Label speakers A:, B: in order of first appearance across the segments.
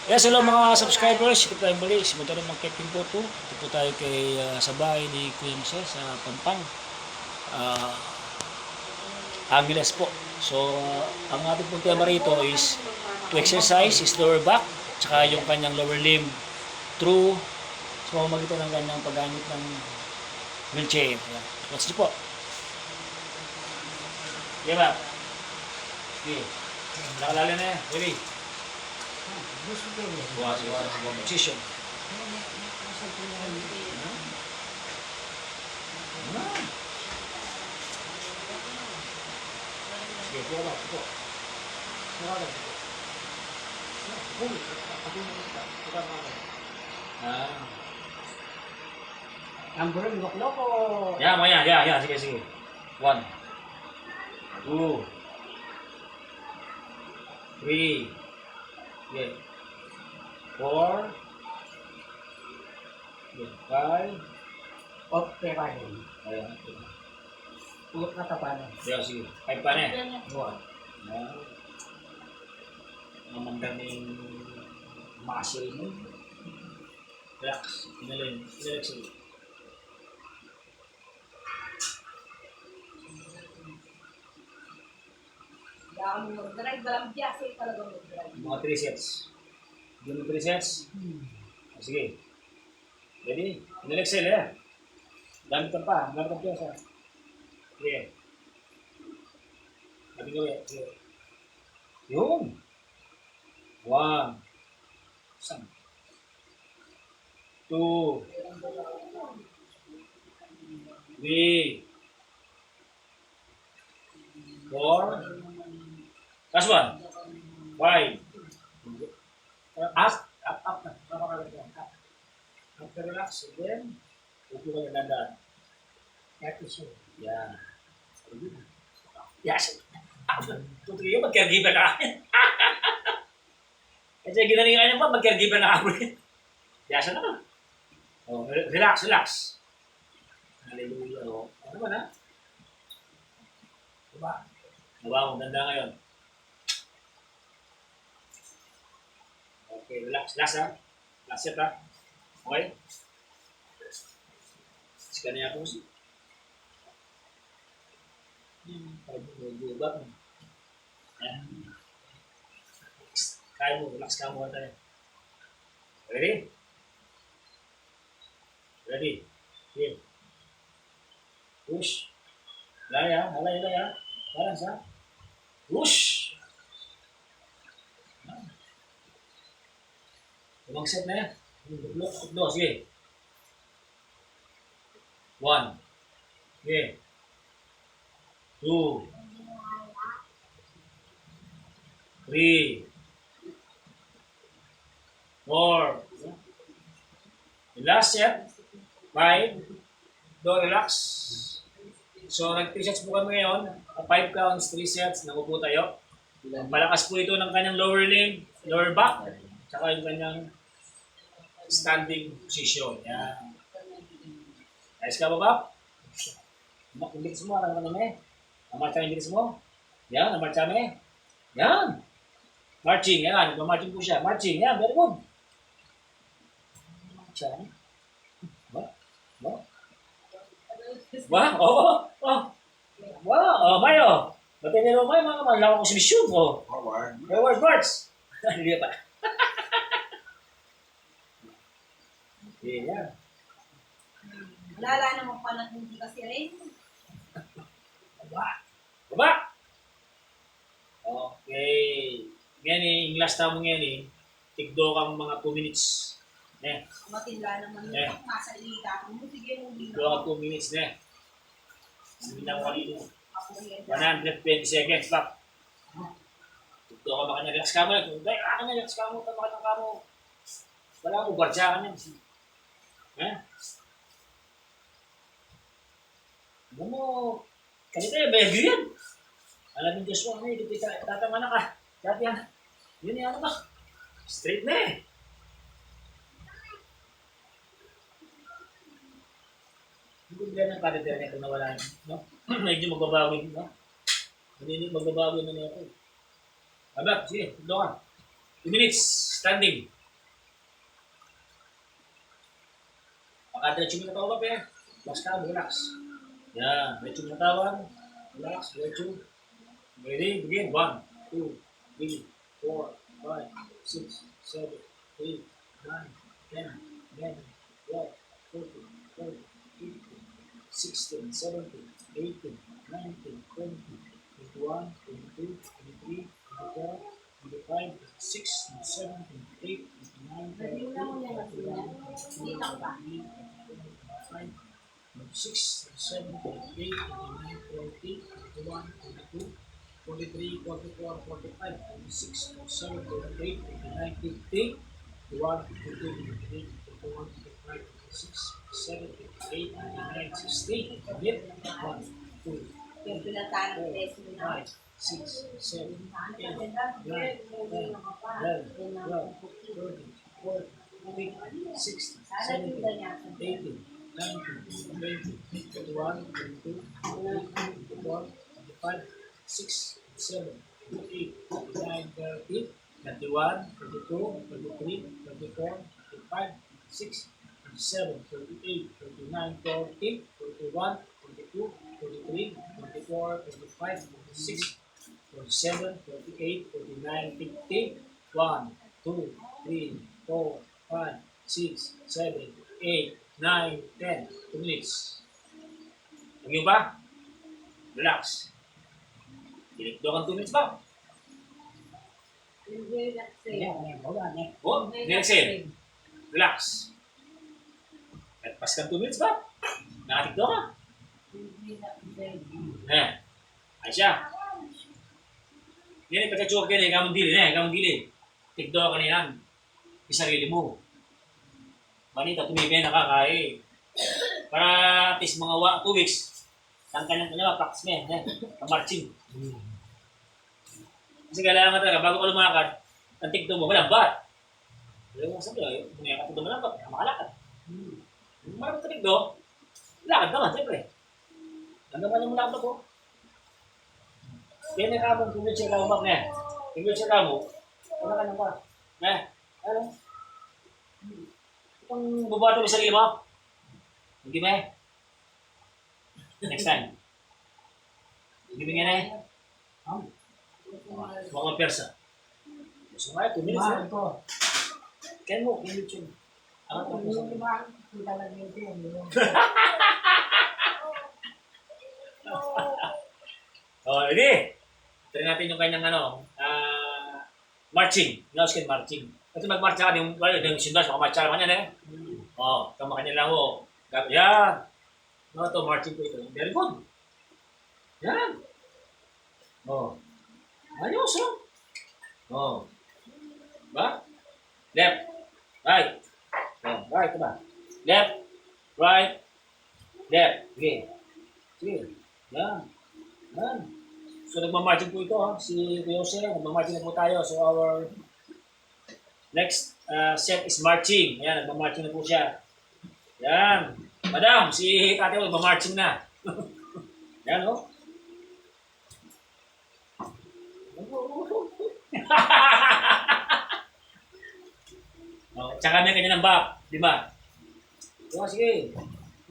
A: Yes, hello mga subscribers. Ito tayo balik. Simunta naman kay Pimpoto. Ito po tayo kay sa bahay ni Kuya Jose sa Pampang. Uh, Angeles po. So, ang ating pong tema rito is to exercise his lower back tsaka yung kanyang lower limb through sa pamamagitan ng kanyang paggamit ng wheelchair. Let's do po. Okay ba? Okay. Nakalala na yan. Ready? Position. Sige, kuha ito.
B: Ang burong loko.
A: Ya, ya. Sige. 1, 2, 3, okay. 4, 5.
B: Okay pa rin.
A: Ayan.
B: Pulot na tapanan.
A: Yeah, sige. 5 pa na eh.
B: Buwan.
A: Ayan. Mamangganing muscle mo. Relax. Relax ulit.
C: Dami mag-drive, walang biyase talaga mag-drive.
A: Mga 3 sets. Yung 3 sets. Sige. Ready? In-exhale eh. Gamit ka pa. Sige. Sabi ko eh. Sige. Yun. 1. 2. 3. 4. Last one. 5. Up na. After relax, again. Upo ka na dandan.
B: Episode.
A: Yan. Yes. Tutuloy yun, mag-caregiver na kami. Kasi ginalingan niya pa, mag-caregiver na kami. Yasa na ka. Oh, relax. Hallelujah. Oh. Ano ba na? Diba? Diba mo, ganda ngayon. Okay, relax. Last ha. Last set ha. Okay? Sika na ako kasi. Pag-ubak mo. Ayan. Kaya mo, relax ka mo tayo. Ready? Here. Push. Halay ha. Balance ha. Push. Limang set na yan. Tuklo. Sige. 1. Sige. 2. 3. 4. The last set. 5. Do relax. So, nag-3 sets po kami ngayon. 5 counts, 3 sets. Nakupo tayo. Malakas po ito ng kanyang lower limb, lower back, tsaka yung kanyang standing position. Yan. Ayos ka ba ba? Ang bilis mo, alam mo naman eh. Ang marcha yung bilis mo. Yan, ang marcha mo eh. Yan. Marching, yan. Marching po siya. Marching, yan. Very good. Marcha. Ba? Oo. Wow, Mayo. Ba't nilo Mayo, mga malawak ko si Mission mo. Forward parts. Hindi pa. Yeah.
C: Lala naman pa na hindi kasi rin.
A: Baba. Okay. Ngayon yung last time mo ngayon tigdo kang mga 2 minutes.
C: Matinla naman
A: Eh.
C: yung nasa ilita. Sige mo
A: Tigdo ka 2 minutes na. Hindi na ko kanino.
C: Ako yan.
A: 120 seconds back. Tigdo ka baka na-relax ka mo. Dahil relax ka mo. Tamakatang ka mo. Wala mo, gwardsya ka niyan. Ano mo, kanita yung bayagyo yan. Alam yung Joshua, ito tatama na ka. Dati yan. Yun yung ano ba? Straight na eh. Hindi ko bilang ng kalitere niya kung nawala yun. No? Medyo magbabawi. No? Hindi magbabawi na niya ako. Abak, sige, doon ka. 2 minutes, standing. Pakadiretso mo na tawag pa eh. Relax ka, relax. Yan, diretso mo na tawag. Relax, diretso. Ready, begin. 1, 2, 3, 4, 5, 6, 7, 8, 9, 10, 11, 12, 14, 15, 16, 17, 18, 19, 20, 21, 22, 23, 24, 25, 26, 27, 28, 29, 30,
C: Review na mo yan kasi yan. Dito ba?
A: 6, 7, 8, 9, 20, 21, 22, 43, 44, 45, 46, 47, 48, 49, 50, 51, 52, 53, 54, 55, 56, 57, 58, 59, 60, 1, 2,
C: Yung pinataan ng test mo na.
A: 5, 6, 7, 8, 9, 10, 11, 12, 13, 14, 15, 16, 17, 18, 19, 20, 21, 22, 23, 24, 25, 6, 7, 8, 9, 30, 31, 32, 33, 34, 35, 6, 37, 38, 39, 40, 41, 42, 43, 44, 45, 46, 47, 48, 49, 50, 1, 2, 3, 4, 5, 6, 7, 8, 9, 10. 2 minutes. Huwag ba? Relax. Direkto kang 2 minutes ba?
B: Ayan, wala na.
A: Oh, exhale. Relax. At pas kang 2 minutes ba? Nakatikdo ka. Ay siya. Yan, pagka-choke ka na, ikamang dili. Tikdo ka na yan. Isarili mo. Manita, tumibay na kakain. Para at least mga 2 weeks, kanya-kanya, practice mo yan. Kamarching. Kasi kailangan ka talaga, bago ka lumakad, ang tikdo mo, malambat. Alam mo sabi, mga katito malambat, makalakad. Marami ka tikdo, lakad naman, siyempre. Hanggang pa niya mo lakad ako. Kaya na kamong tumit siya kamong na. Tumit siya kamo, wala ka nang pa. Ano? Itong bubato mo sa sarili mo? Hindi ba eh? Next time. Hindi ba nga na eh? Huwag mong persa. Gusto nga, 2 minutes
B: Mahal
A: na.
B: ko.
A: Kaya mo, kinit yun. Ang
B: Yung
A: persa.
B: iba, kita lang yun yun.
A: Ready? Try natin yung kanyang marching. Nauskin marching. Kasi mag-march ka, yung sindas, makamarch ka naman yan eh. Tama kanya lang ho. Yan. No, to marching ko ito. Very good. Yan. Ayos oh. Ba? Left. Right. Right ka ba? Left. Right. Left. Sige. Yan. So, nagmamarching po ito, si Jose, nagmamarching na po tayo. So, our next set is marching. Ayan, nagmamarching na po siya. Yan. Madam, si Ate mo, nagmamarching na. Yan, oh. Tsaka may ganyan ng back. 5. Sige.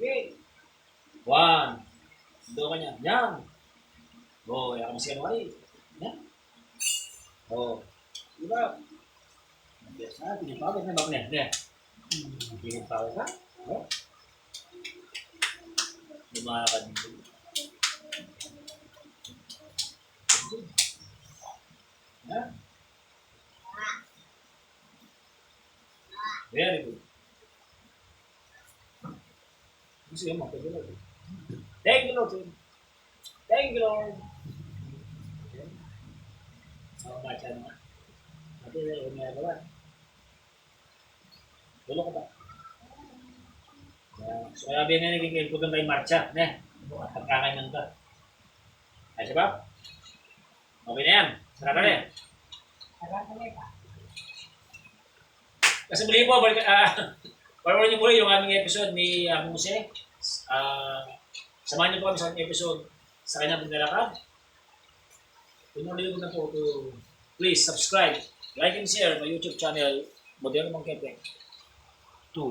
A: 1. Doon ka niya. Yan. Yan ka masaya mo kayo. Yan. Diba? Yes, pinipawag na ba? Yan. Pinipawag ka? Lumakad dito. Yan. Very good. Gusto mo, pwede lang. Thank you, Lord. Thank you, Lord. Baca naman. Nanti yung ginagawa. Dulo ka ba? So, kaya ba na naging program tayo marcha? Pagkakainin ka. Ay, siya ba? Okay na yan. Sarap na yan. Kasi muli po, parang niyo muli yung aming episode ni Jose. Samahan niyo po kami sa aming episode sa kanyang paglalakad. Pinuli ko na po to please subscribe, like and share my YouTube channel, Moderno Mang Kepe 2.